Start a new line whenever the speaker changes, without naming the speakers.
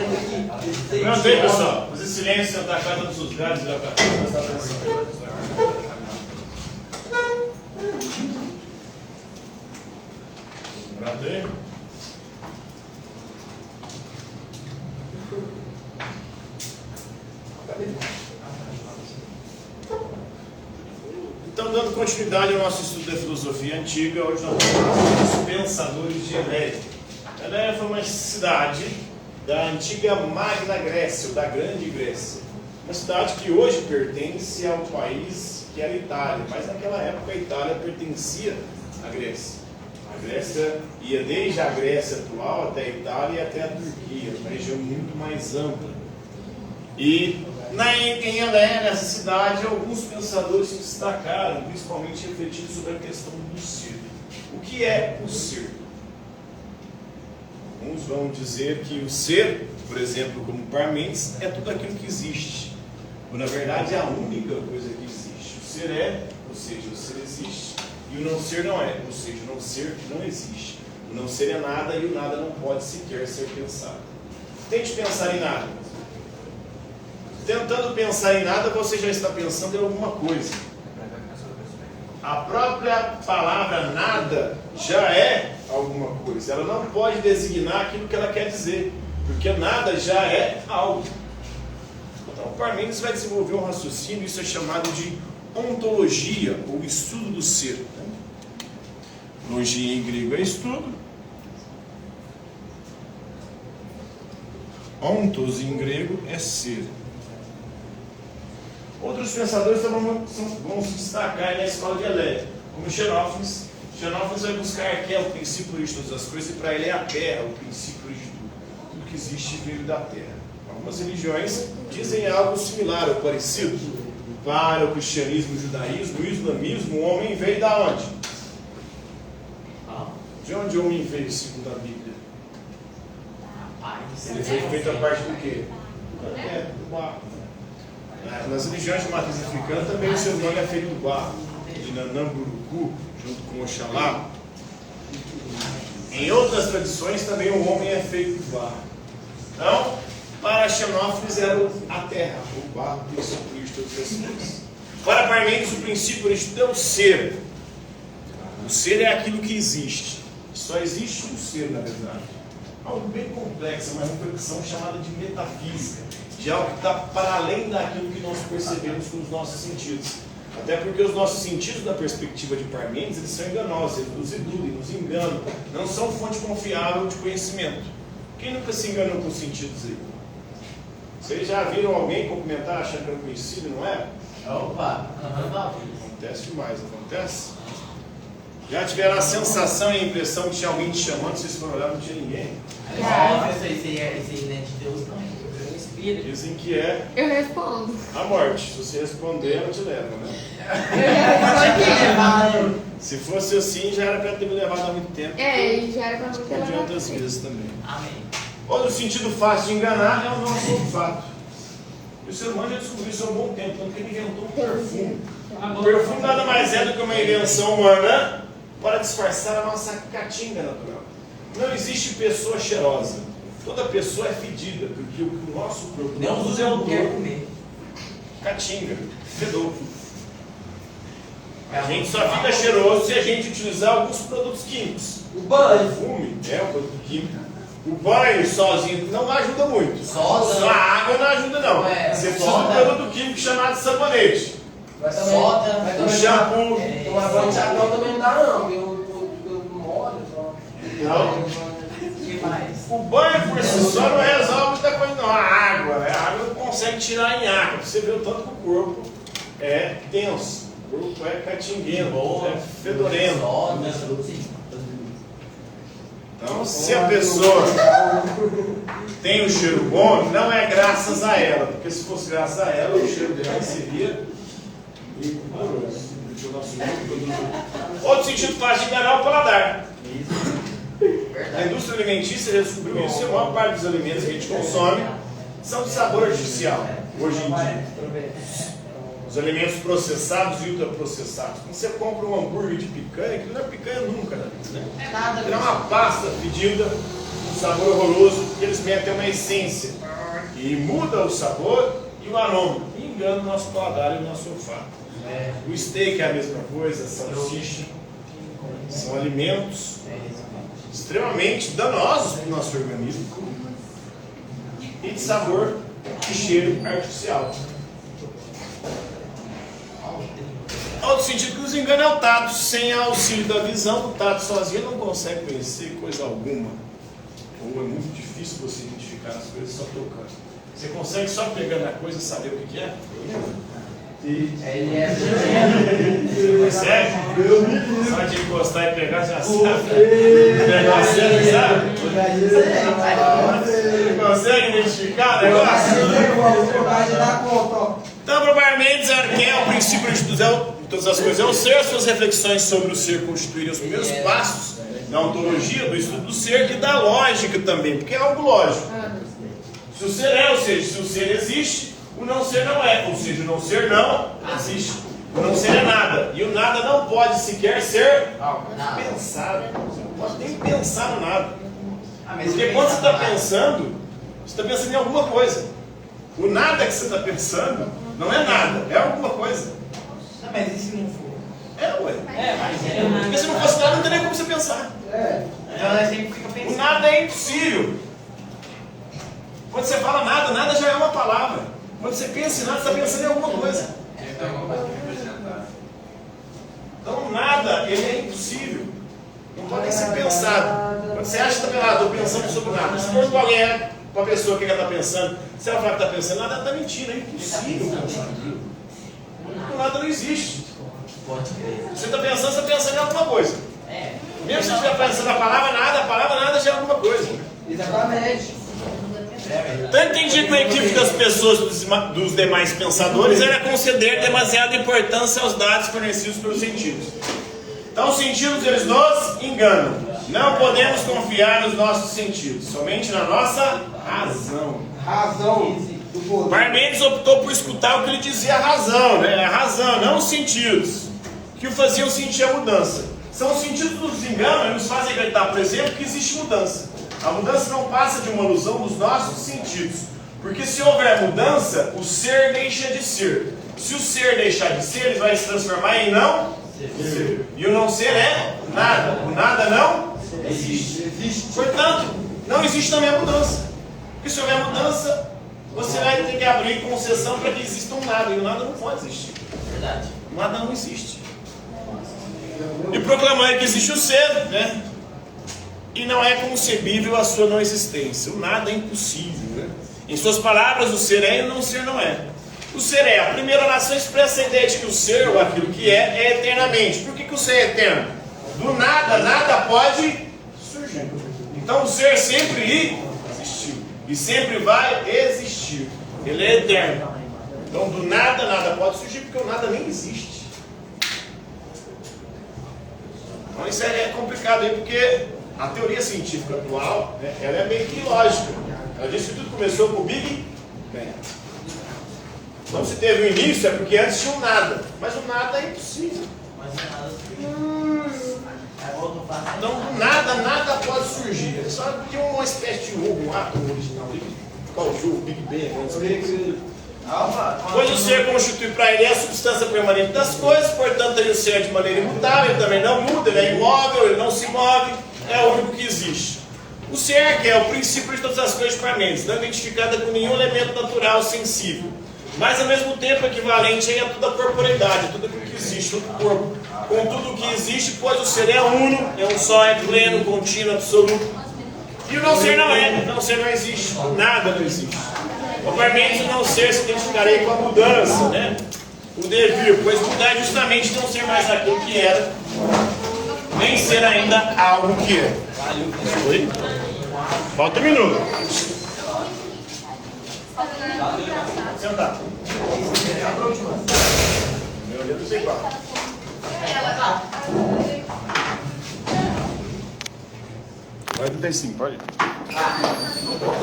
Não tem, pessoal. Fazer silêncio, sentar a casa dos seus gatos e já para prestar atenção. Pratei? Então, dando continuidade ao nosso estudo da filosofia antiga, hoje nós vamos falar dos pensadores de Eleia. Eleia foi uma cidade da antiga Magna Grécia, ou da Grande Grécia. Uma cidade que hoje pertence ao país que era a Itália, mas naquela época a Itália pertencia à Grécia. A Grécia ia desde a Grécia atual até a Itália e até a Turquia, uma região muito mais ampla. E em Eleia, nessa cidade, alguns pensadores se destacaram, principalmente refletindo sobre a questão do ser. O que é o ser? Alguns vão dizer que o ser, por exemplo, como Parmênides, é tudo aquilo que existe. Ou, na verdade, é a única coisa que existe. O ser é, ou seja, o ser existe, e o não ser não é, ou seja, o não ser não existe. O não ser é nada e o nada não pode sequer ser pensado. Tente pensar em nada. Tentando pensar em nada, você já está pensando em alguma coisa. A própria palavra nada já é alguma coisa. Ela não pode designar aquilo que ela quer dizer, porque nada já é algo. Então, Parmênides vai desenvolver um raciocínio, isso é chamado de ontologia, ou estudo do ser. Ontologia em grego é estudo. Ontos em grego é ser. Outros pensadores vão se destacar na escola de Eleia, como Xenófanes. Xenófanes vai buscar que é o princípio de todas as coisas, e para ele é a terra o princípio de tudo. Tudo que existe veio da terra. Algumas religiões dizem algo similar ou parecido. Para o cristianismo, o judaísmo, o islamismo, o homem veio da onde? De onde o homem veio, segundo a Bíblia? Ele veio feito a parte do quê? Do barro. Nas religiões de matriz africana também o ser humano é feito do barro, de Nanamburucu, junto com Oxalá. Em outras tradições também o homem é feito do barro. Então, para Xenófanes era a terra, o barro, o princípio de todas as coisas. Para Parmênides, o princípio de tudo é o ser. O ser é aquilo que existe. Só existe um ser, na verdade. Algo bem complexo, uma reflexão chamada de metafísica, de algo que está para além daquilo que nós percebemos com os nossos sentidos. Até porque os nossos sentidos, da perspectiva de Parmênides, eles são enganosos, eles nos iludem, nos enganam, não são fonte confiável de conhecimento. Quem nunca se enganou com os sentidos aí? Vocês já viram alguém cumprimentar achando que era conhecido e não era?
Opa!
Acontece demais, acontece? Já tiveram a sensação e a impressão que tinha alguém te chamando, vocês foram olhar, não tinha ninguém?
Nossa, isso aí não é de Deus, não.
Dizem que é
Eu respondo.
a morte. Se você responder, ela te leva, né? Se fosse assim, já era para ter me levado há muito tempo.
E já era para você
Respondi
levar.
outras vezes também.
Amém.
Outro sentido fácil de enganar é o nosso olfato. E o ser humano já descobriu isso há um bom tempo, tanto que ele inventou um perfume. O perfume nada mais é do que uma invenção humana para disfarçar a nossa catinga natural. Não existe pessoa cheirosa. Toda pessoa é fedida, porque o nosso corpo
Deus
não
usa
é
não quer comer.
catinga, fedor. A gente só fica cheiroso se a gente utilizar alguns produtos químicos.
O banho.
Perfume é um produto químico. O banho sozinho não ajuda muito.
Soda.
Só a água não ajuda não.
É,
Você precisa de um
soda.
produto químico chamado sabonete.
Soda.
O shampoo.
Tomar banho de chapéu também não dá não, eu molho só.
Não.
Que mais?
O banho por si só não resolve muita coisa não. A água, né? A água não consegue tirar em água. Você vê o tanto que o corpo é tenso. O corpo é catinguento, é fedorento.
Soda.
Então, se a pessoa tem um cheiro bom, não é graças a ela, porque se fosse graças a ela, o cheiro dela seria rigoroso. Outro sentido fácil de enganar é o paladar. A indústria alimentícia descobriu isso, e a maior parte dos alimentos que a gente consome são de sabor artificial, hoje em dia. Os alimentos processados e ultraprocessados. Quando você compra um hambúrguer de picanha, aquilo não é picanha nunca, né?
Nada.
Aquilo é uma pasta fedida, com sabor horroroso, porque eles metem uma essência e muda o sabor e o aroma, e engana o nosso paladar e o nosso olfato. O steak é a mesma coisa, a salsicha, são alimentos extremamente danosos para o nosso organismo e de sabor e cheiro artificial. Outro sentido que nos engana é o tato. Sem auxílio da visão, o tato sozinho não consegue conhecer coisa alguma. Ou é muito difícil você identificar as coisas só tocando. Você consegue só pegando a coisa saber o que é?
Ele é.
Consegue? Só de encostar e pegar já sabe. Pegar você, sabe? Consegue identificar o negócio? Então, provavelmente, que é o princípio de todas as coisas é o ser. Suas reflexões sobre o ser constituírem os primeiros passos da ontologia, do estudo do ser e da lógica também, porque é algo lógico. Se o ser é, ou seja, se o ser existe, o não ser não é, ou seja, o não ser não existe. O não ser é nada, e o nada não pode sequer ser pensado. Você não pode nem pensar no nada. Porque quando você está pensando, você está pensando em alguma coisa. O nada que você está pensando não é nada, é alguma coisa.
Não, mas e se não for?
Ué.
Mas
Porque se não fosse nada, não teria como você pensar.
Então nós sempre fica
O
pensando.
nada é impossível. Quando você fala nada, nada já é uma palavra. Quando você pensa em nada, você está pensando em alguma coisa. Então nada, ele é impossível. Não pode nem ser pensado. Quando você acha que está pensando sobre nada, se for com alguém, com a pessoa que ela está pensando, se ela falar que está pensando nada, ela está mentindo. É impossível pensar aquilo. O nada não existe. Você está pensando, você está pensando em alguma coisa. Mesmo se você estiver pensando a palavra nada já é alguma coisa.
Exatamente.
Então entendi que o equívoco das pessoas dos demais pensadores era conceder demasiada importância aos dados fornecidos pelos sentidos. Então os sentidos eles nos enganam. Não podemos confiar nos nossos sentidos, somente na nossa razão.
Razão do poder.
Parmênides optou por escutar o que ele dizia a razão, né? A razão, não os sentidos, que o faziam sentir a mudança. São os sentidos que nos enganam e nos fazem acreditar, por exemplo, que existe mudança. A mudança não passa de uma ilusão dos nossos sentidos. Porque se houver mudança, o ser deixa de ser. Se o ser deixar de ser, ele vai se transformar em não ser. E o não ser é nada. O nada não existe. Portanto, não existe também a mudança. Porque se houver mudança, você vai ter que abrir concessão para que exista um nada. E o nada não pode existir.
Verdade.
O nada não existe. E proclamar que existe o ser, né? E não é concebível a sua não existência. O nada é impossível, né? Em suas palavras, o ser é e o não ser não é. O ser é. A primeira oração expressa a ideia de que o ser, ou aquilo que é eternamente. Por que o ser é eterno? Do nada, nada pode surgir. Então o ser sempre existiu. E sempre vai existir. Ele é eterno. Então do nada, nada pode surgir, porque o nada nem existe. Então isso é complicado aí, porque a teoria científica atual, né, ela é meio que ilógica. Ela diz que tudo começou com o Big Bang. Então se teve um início é porque antes tinha um nada. Mas o nada é impossível.
Mas nada.
Então do nada, nada pode surgir. É só que uma espécie de um átomo original ali. Qual o jogo? Big Bang. Pois o ser constitui para ele a substância permanente das coisas, portanto ele o ser é de maneira imutável, ele também não muda, ele é imóvel, ele não se move, é o único que existe. O ser que é o princípio de todas as coisas permanentes, não identificada com nenhum elemento natural sensível, mas ao mesmo tempo equivalente a toda a corporeidade, a tudo aquilo que existe, todo o corpo. Com tudo o que existe, pois o ser é uno, é um só, é pleno, contínuo, absoluto. E o não ser não é, o não ser não existe, nada não existe. O Parmênides, o não ser, se identificarei com a mudança, né? O devir, pois mudar é justamente não ser mais aquilo que era, nem ser ainda algo que é. Oi? Falta um minuto. Sentar. Meu Deus, não sei qual. Vai 35, pode ir.